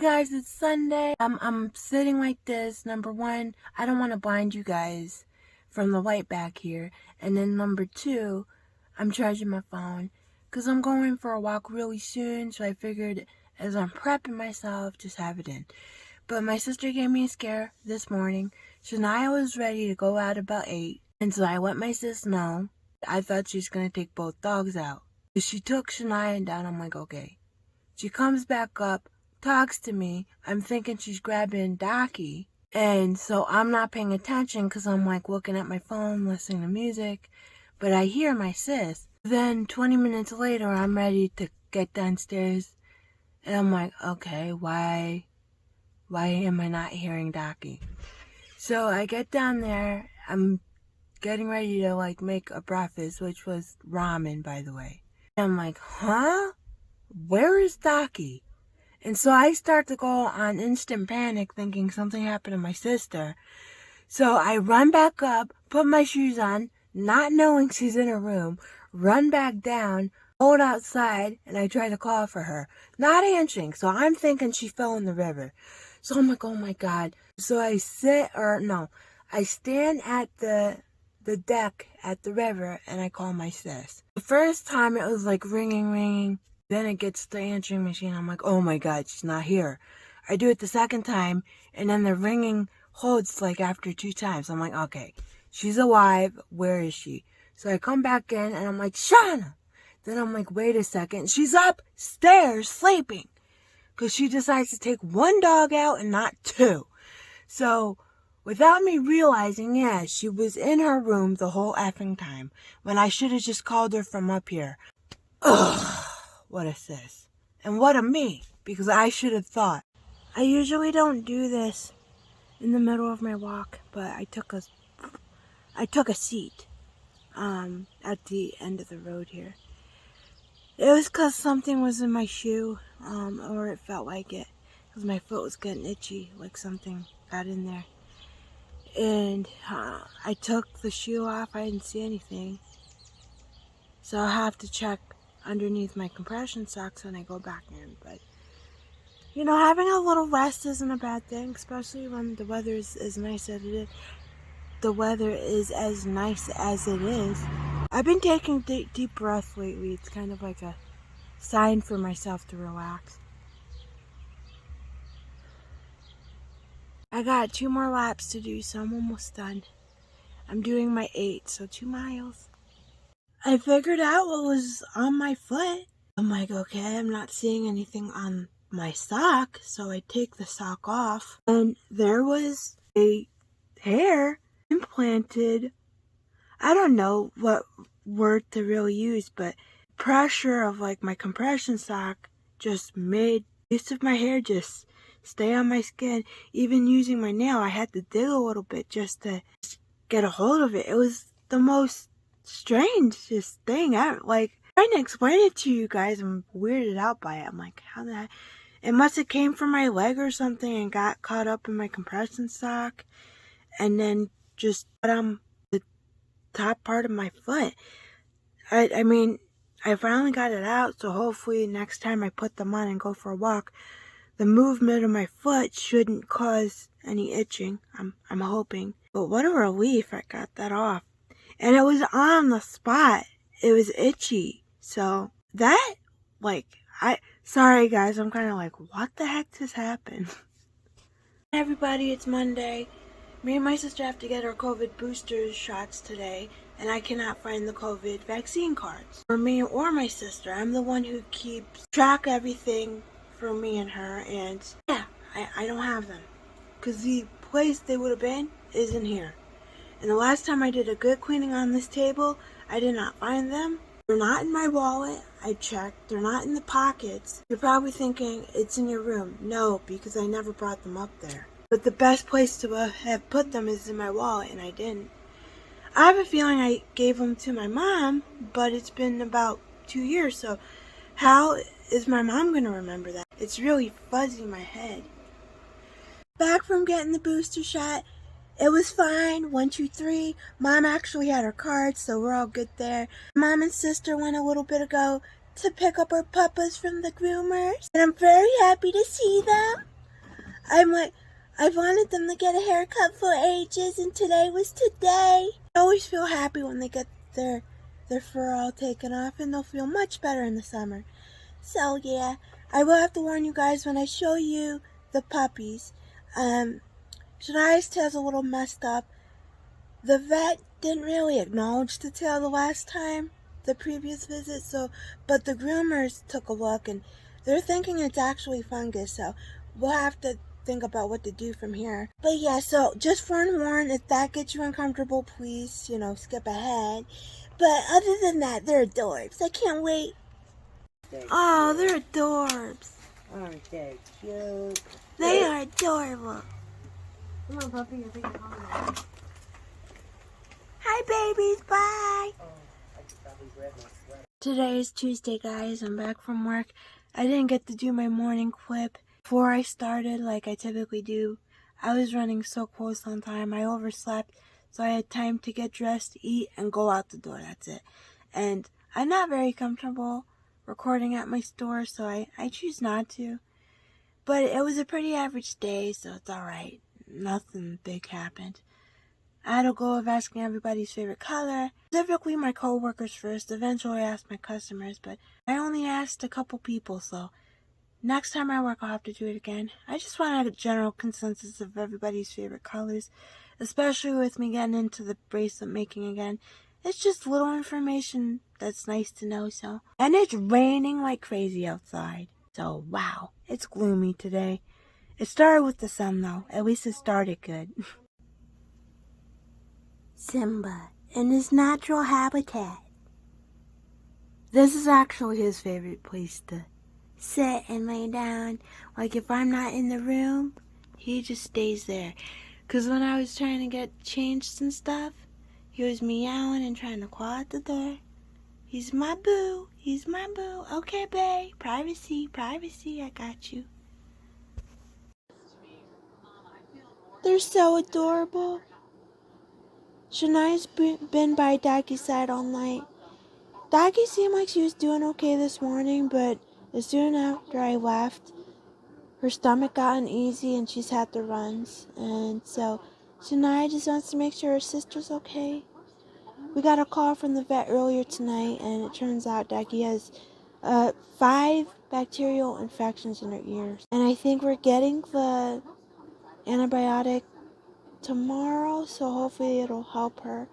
Guys, it's Sunday. I'm sitting like this. Number one, I don't want to blind you guys from the light back here. And then number two, I'm charging my phone because I'm going for a walk really soon. So I figured as I'm prepping myself, just have it in. But my sister gave me a scare this morning. Shania was ready to go out about 8. And so I let my sis know. I thought she was going to take both dogs out. She took Shania down. I'm like, okay. She comes back up, talks to me. I'm thinking she's grabbing Docky. And so I'm not paying attention because I'm like looking at my phone, listening to music. But I hear my sis. Then 20 minutes later, I'm ready to get downstairs. And I'm like, okay, why am I not hearing Docky? So I get down there. I'm getting ready to make a breakfast, which was ramen, by the way. And I'm like, huh? Where is Docky? And so I start to go on instant panic thinking something happened to my sister. So I run back up, put my shoes on, not knowing she's in her room, run back down, hold outside, and I try to call for her. Not answering, so I'm thinking she fell in the river. So I'm like, oh my God. So I stand at the deck at the river and I call my sis. The first time it was like ringing. Then it gets to the answering machine. I'm like, oh my God, she's not here. I do it the second time, and then the ringing holds after 2 times. I'm like, okay, she's alive. Where is she? So I come back in, and I'm like, Shauna. Then I'm like, wait a second. She's upstairs sleeping. Because she decides to take 1 dog out and not 2. So without me realizing, yeah, she was in her room the whole effing time. When I should have just called her from up here. Ugh. What a sis. And what a me, because I should have thought. I usually don't do this in the middle of my walk, but I took a seat at the end of the road here. It was because something was in my shoe, or it felt like it, because my foot was getting itchy, like something got in there. And I took the shoe off. I didn't see anything. So I'll have to check underneath my compression socks when I go back in. But having a little rest isn't a bad thing, especially when the weather is as nice as it is. The weather is as nice as it is. I've been taking deep breaths lately. It's kind of like a sign for myself to relax. I got 2 more laps to do, so I'm almost done. I'm doing my 8, so 2 miles. I figured out what was on my foot. I'm like, okay, I'm not seeing anything on my sock, so I take the sock off. And there was a hair implanted. I don't know what word to really use, but pressure of my compression sock just made piece of my hair just stay on my skin. Even using my nail, I had to dig a little bit just to get a hold of it. It was the most strangest thing ever. Trying to explain it to you guys, I'm weirded out by it. I'm like, how the heck? It must have came from my leg or something and got caught up in my compression sock, and then just put on the top part of my foot. I mean, I finally got it out, so hopefully next time I put them on and go for a walk, the movement of my foot shouldn't cause any itching. I'm hoping. But what a relief I got that off. And it was on the spot. It was itchy. So that, sorry guys, I'm kind of like, what the heck just happened? Everybody, it's Monday. Me and my sister have to get our COVID booster shots today, and I cannot find the COVID vaccine cards for me or my sister. I'm the one who keeps track of everything for me and her, and yeah, I don't have them. Because the place they would have been isn't here. And the last time I did a good cleaning on this table, I did not find them. They're not in my wallet. I checked. They're not in the pockets. You're probably thinking it's in your room. No, because I never brought them up there. But the best place to have put them is in my wallet, and I didn't. I have a feeling I gave them to my mom, but it's been about 2 years, so how is my mom going to remember that? It's really fuzzy in my head. Back from getting the booster shot, it was fine. 1, 2, 3. Mom actually had her cards, so we're all good there. Mom and sister went a little bit ago. to pick up our puppas from the groomers, and I'm very happy to see them. I've wanted them to get a haircut for ages, and today was today. I always feel happy when they get their fur all taken off, and they'll feel much better in the summer. So yeah, I will have to warn you guys when I show you the puppies. Shania's tail's a little messed up. The vet didn't really acknowledge the tail the last time, the previous visit, but the groomers took a look and they're thinking it's actually fungus, so we'll have to think about what to do from here. But yeah, so just forewarned, if that gets you uncomfortable, please, skip ahead. But other than that, they're adorbs. I can't wait. Oh, they're adorbs. Aren't they cute? They are adorable. Come on, puppy, I think you're hungry. Hi, babies. Bye. Oh, I could probably grab my sweater. Today is Tuesday, guys. I'm back from work. I didn't get to do my morning clip before I started like I typically do. I was running so close on time. I overslept, so I had time to get dressed, eat, and go out the door. That's it. And I'm not very comfortable recording at my store, so I choose not to. But it was a pretty average day, so it's alright. Nothing big happened. I had a goal of asking everybody's favorite color, specifically my coworkers first. Eventually I asked my customers, but I only asked a couple people, so next time I work I'll have to do it again. I just want a general consensus of everybody's favorite colors, especially with me getting into the bracelet making again. It's just little information that's nice to know, so. And it's raining like crazy outside, so wow, it's gloomy today. It started with the sun though, at least it started good. Simba in his natural habitat. This is actually his favorite place to sit and lay down. Like if I'm not in the room, he just stays there. Cause when I was trying to get changed and stuff, he was meowing and trying to claw at the door. He's my boo. He's my boo. Okay, babe. Privacy, privacy. I got you. They're so adorable. Shania's been by Daggie's side all night. Daggy seemed like she was doing okay this morning, but as soon after I left, her stomach got uneasy and she's had the runs. And so Shania just wants to make sure her sister's okay. We got a call from the vet earlier tonight, and it turns out Daggy has 5 bacterial infections in her ears. And I think we're getting the antibiotic tomorrow, so hopefully it'll help her.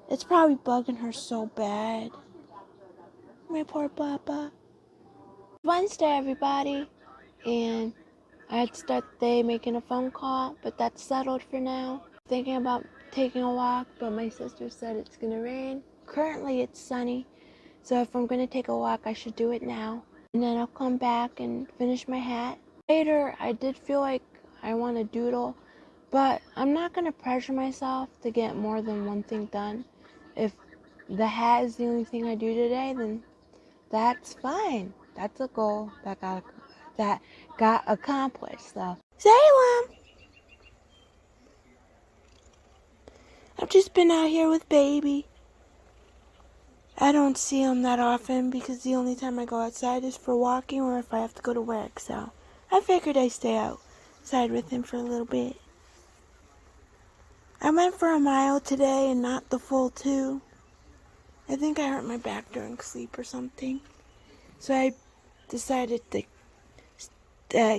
It's probably bugging her so bad. My poor Papa. Wednesday, everybody, and I had to start the day making a phone call, but that's settled for now. Thinking about taking a walk, but my sister said it's gonna rain. Currently, it's sunny, so if I'm gonna take a walk, I should do it now. And then I'll come back and finish my hat. Later, I did feel like I want to doodle, but I'm not gonna pressure myself to get more than one thing done. If the hat is the only thing I do today, then that's fine. That's a goal that got accomplished. So, Salem! I've just been out here with baby. I don't see him that often because the only time I go outside is for walking or if I have to go to work. So, I figured I'd stay outside with him for a little bit. I went for a mile today and not the full 2. I think I hurt my back during sleep or something. So I decided to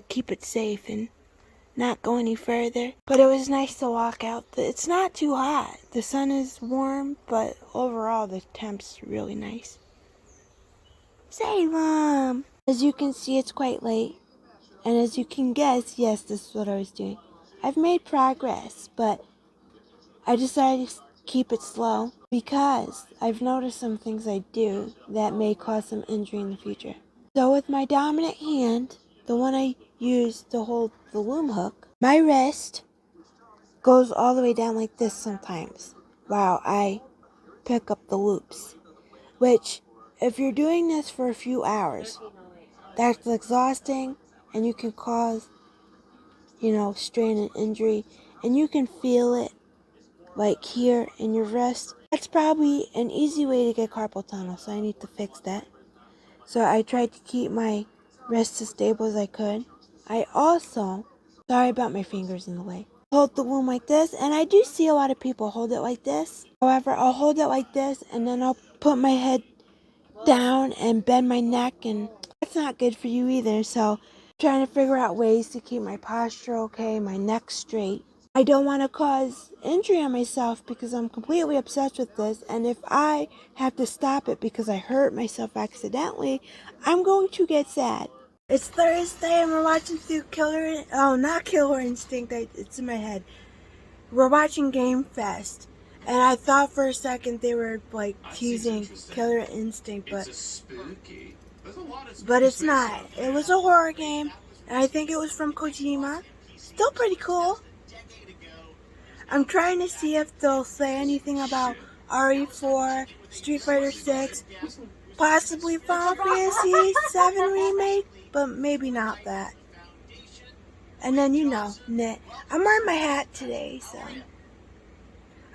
keep it safe and not go any further. But it was nice to walk out. It's not too hot. The sun is warm, but overall the temp's really nice. Salem! As you can see, it's quite late. And as you can guess, yes, this is what I was doing. I've made progress, but I decided to keep it slow because I've noticed some things I do that may cause some injury in the future. So with my dominant hand, the one I use to hold the loom hook, my wrist goes all the way down like this sometimes while I pick up the loops. Which, if you're doing this for a few hours, that's exhausting and you can cause, strain and injury. And you can feel it like here in your wrist. That's probably an easy way to get carpal tunnel, so I need to fix that. So I tried to keep my wrist as stable as I could. I also, sorry about my fingers in the way, hold the loom like this, and I do see a lot of people hold it like this. However, I'll hold it like this, and then I'll put my head down and bend my neck, and that's not good for you either. So I'm trying to figure out ways to keep my posture okay, my neck straight. I don't want to cause injury on myself because I'm completely obsessed with this, and if I have to stop it because I hurt myself accidentally, I'm going to get sad. It's Thursday and we're watching through not Killer Instinct, it's in my head. We're watching Game Fest, and I thought for a second they were like teasing Killer Instinct, but it's not. It was a horror game, and I think it was from Kojima. Still pretty cool. I'm trying to see if they'll say anything about RE4, Street Fighter 6, possibly Final Fantasy 7 remake, but maybe not that. And then knit. I'm wearing my hat today, so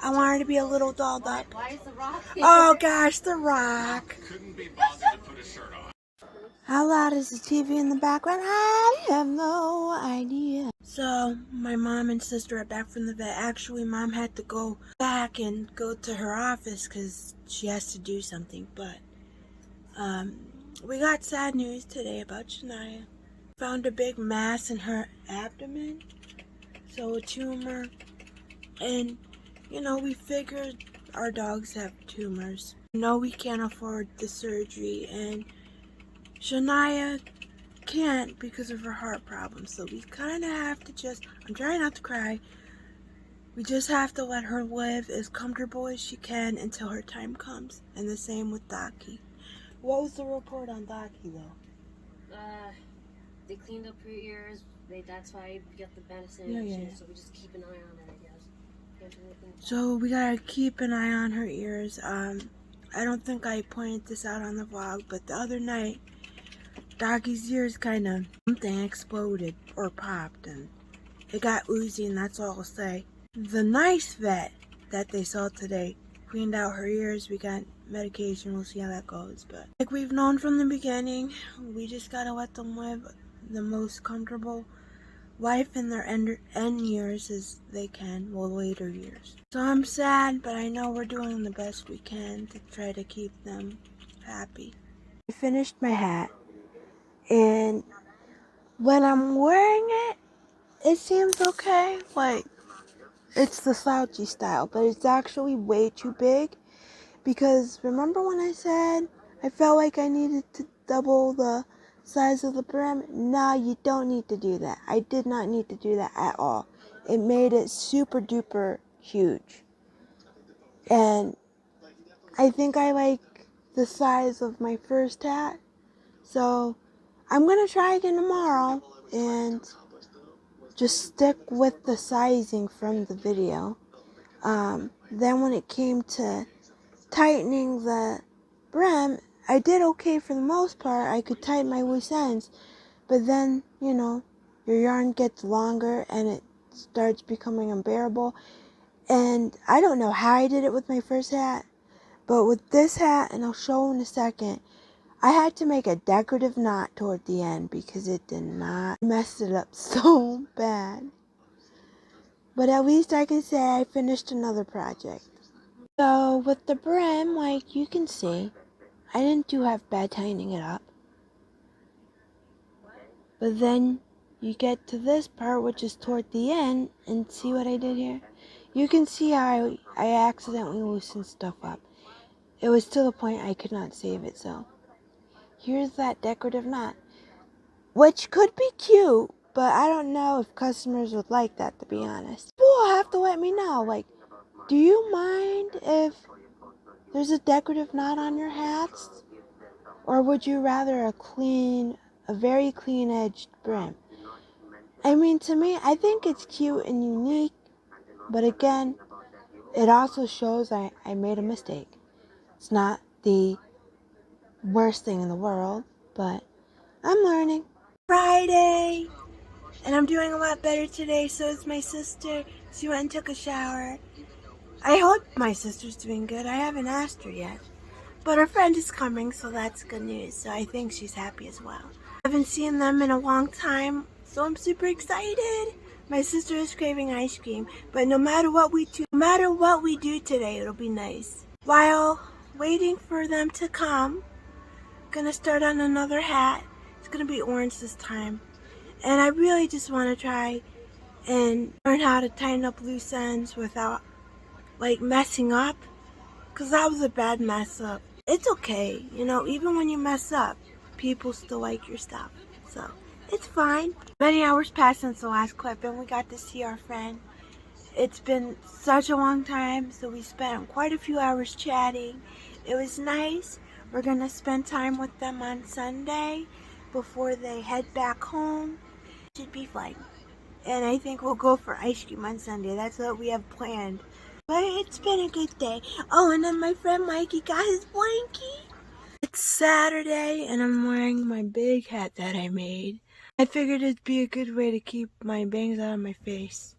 I want her to be a little dolled up. Why is the rock here? Oh gosh, the rock. How loud is the TV in the background? I have no idea. So, my mom and sister are back from the vet. Actually, mom had to go back and go to her office because she has to do something. But, we got sad news today about Shania. Found a big mass in her abdomen. So, a tumor. And, we figured our dogs have tumors. No, we can't afford the surgery. And Shania can't because of her heart problems, so we kind of have to I'm trying not to cry, we just have to let her live as comfortable as she can until her time comes, and the same with Daki. What was the report on Daki though? They cleaned up her ears, that's why we got the medicine, Yeah. so we just keep an eye on her, I guess. So we gotta keep an eye on her ears. I don't think I pointed this out on the vlog, but the other night Doggy's ears something exploded or popped and it got oozy, and that's all I'll say. The nice vet that they saw today cleaned out her ears. We got medication, we'll see how that goes. But like we've known from the beginning, we just gotta let them live the most comfortable life in their end years as they can, later years. So I'm sad, but I know we're doing the best we can to try to keep them happy. I finished my hat. And when I'm wearing it, it seems okay. Like, it's the slouchy style, but it's actually way too big. Because remember when I said I felt like I needed to double the size of the brim? No, you don't need to do that. I did not need to do that at all. It made it super duper huge. And I think I like the size of my first hat. So I'm going to try again tomorrow and just stick with the sizing from the video. Then when it came to tightening the brim, I did okay for the most part. I could tighten my loose ends. But then, your yarn gets longer and it starts becoming unbearable. And I don't know how I did it with my first hat. But with this hat, and I'll show in a second, I had to make a decorative knot toward the end because it did not mess it up so bad. But at least I can say I finished another project. So with the brim, like you can see, I didn't do half bad tightening it up. But then you get to this part, which is toward the end, and see what I did here? You can see how I accidentally loosened stuff up. It was to the point I could not save it, so here's that decorative knot, which could be cute, but I don't know if customers would like that, to be honest. People will have to let me know, like, do you mind if there's a decorative knot on your hats? Or would you rather a very clean edged brim? I mean, to me, I think it's cute and unique, but again, it also shows I made a mistake. It's not the worst thing in the world, but I'm learning. Friday! And I'm doing a lot better today, so is my sister. She went and took a shower. I hope my sister's doing good. I haven't asked her yet. But her friend is coming, so that's good news. So I think she's happy as well. I haven't seen them in a long time, so I'm super excited. My sister is craving ice cream, but no matter what we do today, it'll be nice. While waiting for them to come, I'm gonna start on another hat. It's gonna be orange this time. And I really just want to try and learn how to tighten up loose ends without like messing up, because that was a bad mess up. It's okay, you know, even when you mess up, people still like your stuff, so it's fine. Many hours passed since the last clip and we got to see our friend. It's been such a long time, so we spent quite a few hours chatting. It was nice. We're gonna spend time with them on Sunday before they head back home. Should be fun. And I think we'll go for ice cream on Sunday. That's what we have planned. But it's been a good day. Oh, and then my friend Mikey got his blankie. It's Saturday and I'm wearing my big hat that I made. I figured it'd be a good way to keep my bangs out of my face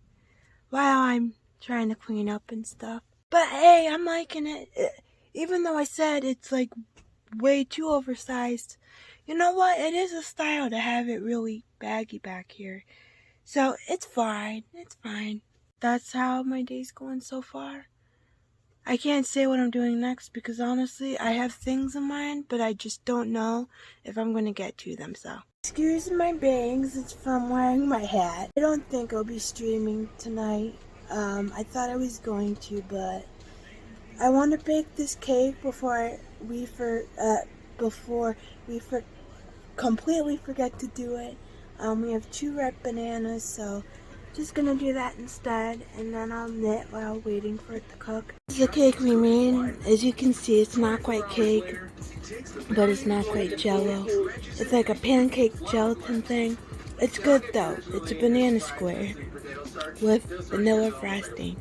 while I'm trying to clean up and stuff. But hey, I'm liking it. Even though I said it's like way too oversized, you know what? It is a style to have it really baggy back here. So it's fine. It's fine. That's how my day's going so far. I can't say what I'm doing next because honestly, I have things in mind, but I just don't know if I'm going to get to them, so. Excuse my bangs, it's from wearing my hat. I don't think I'll be streaming tonight. I thought I was going to, but I want to bake this cake before we completely forget to do it. We have 2 red bananas, so just gonna do that instead, and then I'll knit while waiting for it to cook. This is the cake we made. As you can see, it's not quite cake, but it's not quite jello. It's like a pancake gelatin thing. It's good though. It's a banana square with vanilla frosting.